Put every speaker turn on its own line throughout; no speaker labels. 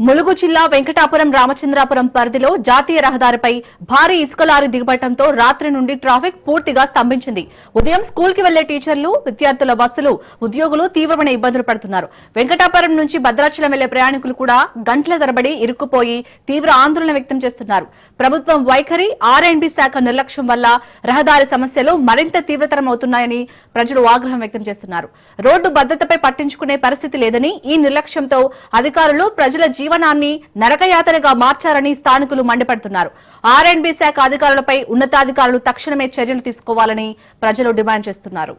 ములుగు జిల్లా వెంకటాపురం రామచంద్రాపురం పరిధిలో జాతీయ రహదారిపై భారీ ఇసుక లారీ దిగబడటంతో రాత్రి నుండి ట్రాఫిక్ పూర్తిగా స్తంభించింది. ఉదయం స్కూల్ కి వెళ్లే టీచర్లు, విద్యార్థుల బస్సులు, ఉద్యోగులు తీవ్రమైన ఇబ్బందులు పడుతున్నారు. వెంకటాపురం నుంచి భద్రాచలం వెళ్లే ప్రయాణికులు కూడా గంటల తరబడి ఇరుక్కుపోయి తీవ్ర ఆందోళన వ్యక్తం చేస్తున్నారు. ప్రభుత్వం వైఖరి, ఆర్ఎండ్బి శాఖ నిర్లక్ష్యం వల్ల రహదారి సమస్యలు మరింత తీవ్రతరమవుతున్నాయని ప్రజలు ఆగ్రహం వ్యక్తం చేస్తున్నారు. రోడ్డు భద్రతపై పట్టించుకునే పరిస్థితి లేదని, ఈ నిర్లక్ష్యంతో అధికారులు ప్రజల జీవనాన్ని నరకయాతనగా మార్చారని స్థానికులు మండిపడుతున్నారు. ఆర్ఎండ్బి శాఖ అధికారులపై ఉన్నతాధికారులు తక్షణమే చర్యలు తీసుకోవాలని ప్రజలు డిమాండ్ చేస్తున్నారు.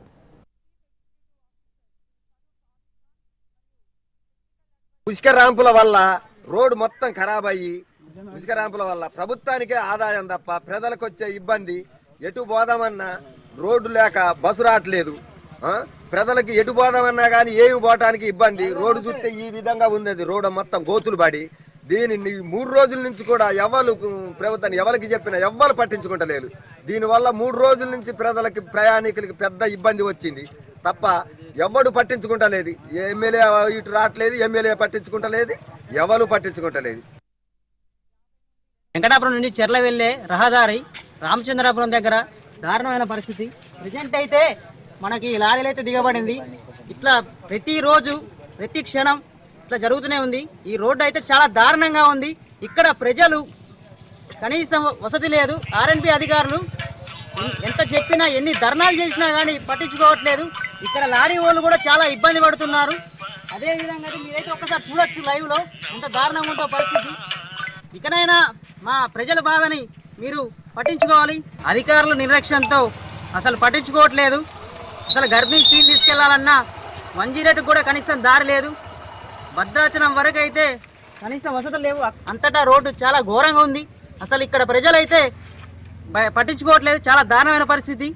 ఇసుక ర్యాంపుల వల్ల రోడ్డు మొత్తం ఖరాబ్ అయ్యి, ఇసుక ర్యాంపుల వల్ల ప్రభుత్వానికే ఆదాయం తప్ప ప్రజలకు వచ్చే ఇబ్బంది. ఎటు పోదామన్నా రోడ్డు లేక బస్సు రావట్లేదు. ప్రజలకి ఎటు పోదామన్నా కానీ ఏమి పోవటానికి ఇబ్బంది. రోడ్డు చూస్తే ఈ విధంగా ఉంది. రోడ్డు మొత్తం గోతులు పడి దీనిని 3 రోజుల నుంచి కూడా ప్రభుత్వాన్ని ఎవరికి చెప్పినా ఎవ్వరు పట్టించుకుంటలేదు. దీనివల్ల 3 రోజుల నుంచి ప్రజలకి, ప్రయాణికులకి పెద్ద ఇబ్బంది వచ్చింది తప్ప ఎవడు పట్టించుకుంటలేదు. ఎమ్మెల్యే ఇటు రావట్లేదు, ఎమ్మెల్యే పట్టించుకుంటలేదు, ఎవరు పట్టించుకుంటలేదు.
వెంకటాపురం నుంచి చెర్ల వెళ్లే రహదారి రామచంద్రాపురం దగ్గర దారుణమైన పరిస్థితి. ప్రజెంట్ అయితే మనకి లారీలు అయితే దిగబడింది. ఇట్లా ప్రతిరోజు ప్రతి క్షణం ఇట్లా జరుగుతూనే ఉంది. ఈ రోడ్డు అయితే చాలా దారుణంగా ఉంది. ఇక్కడ ప్రజలు కనీసం వసతి లేదు. ఆర్ఎండ్బి అధికారులు ఎంత చెప్పినా, ఎన్ని ధర్నాలు చేసినా కానీ పట్టించుకోవట్లేదు. ఇక్కడ లారీ వాళ్ళు కూడా చాలా ఇబ్బంది పడుతున్నారు. అదేవిధంగా మీరైతే ఒక్కసారి చూడొచ్చు లైవ్లో ఎంత దారుణంగా ఉందో పరిస్థితి. ఇకనైనా మా ప్రజల బాధని మీరు పట్టించుకోవాలి. అధికారులు నిర్లక్ష్యంతో అసలు పట్టించుకోవట్లేదు. అసలు గర్భిణీ స్త్రీని తీసుకెళ్లాలన్నా 108 కూడా కనీసం దారి లేదు. భద్రాచలం వరకు అయితే కనీసం వసతులు లేవు. అంతటా రోడ్డు చాలా ఘోరంగా ఉంది. అసలు ఇక్కడ ప్రజలైతే పట్టించుకోవట్లేదు. చాలా దారుణమైన పరిస్థితి.